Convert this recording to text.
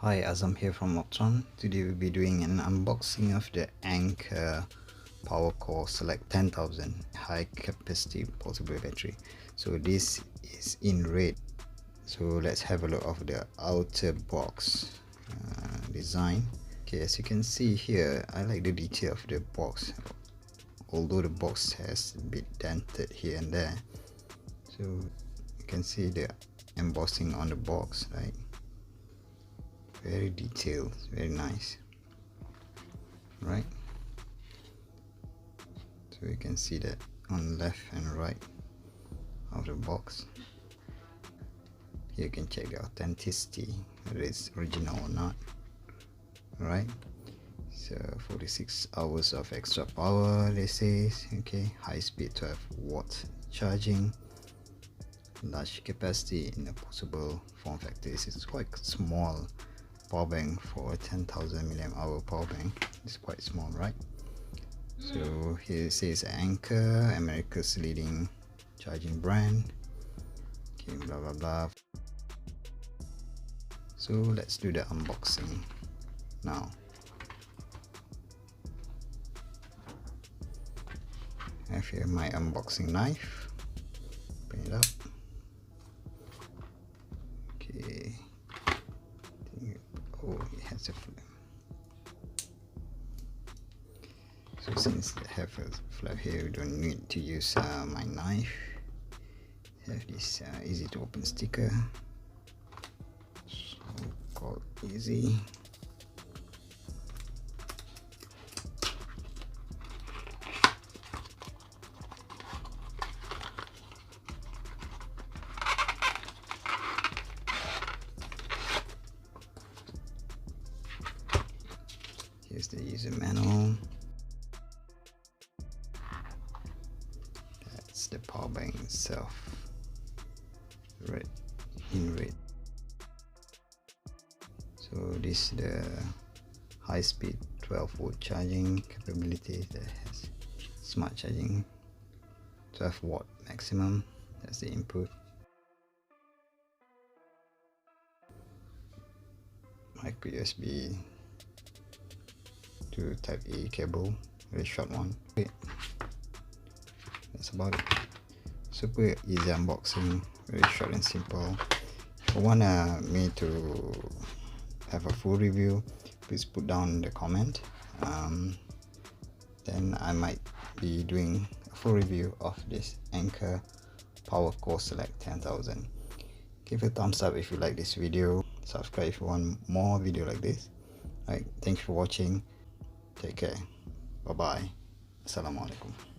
Hi, Azam here from ORBTRON. Today we'll be doing an unboxing of the ANKER PowerCore Select 10,000 high capacity portable battery. So this is in red. So let's have a look of the outer box design. Okay, as you can see here, I like the detail of the box. Although the box has a bit dented here and there, so you can see the embossing on the box, right? Very detailed, very nice, right? So you can see that on left and right of the box. Here you can check the authenticity, whether it's original or not, right? So 46 hours of extra power, they say. Okay, high speed 12 watt charging, large capacity in a possible form factor. It's quite small power bank for a 10,000 milliamp hour power bank. It's quite small, right? So here it says ANKER, America's leading charging brand. Okay, blah blah blah. So let's do the unboxing now. I have here my unboxing knife. Open it up. Okay. Oh, it has a flap. So since I have a flap here, we don't need to use my knife. Have this easy to open sticker. So called easy. Here's the user manual. That's the power bank itself. Red, in red. So this is the high speed 12 volt charging capability that has smart charging, 12 watt maximum. That's the input. Micro USB to type A cable, very short one. Okay, that's about it. Super easy unboxing, very short and simple. If you want me to have a full review, please put down the comment. Then I might be doing a full review of this ANKER PowerCore Select 10,000. Give a thumbs up if you like this video. Subscribe if you want more video like this. Alright, thanks for watching. Take care. Bye bye. Assalamualaikum.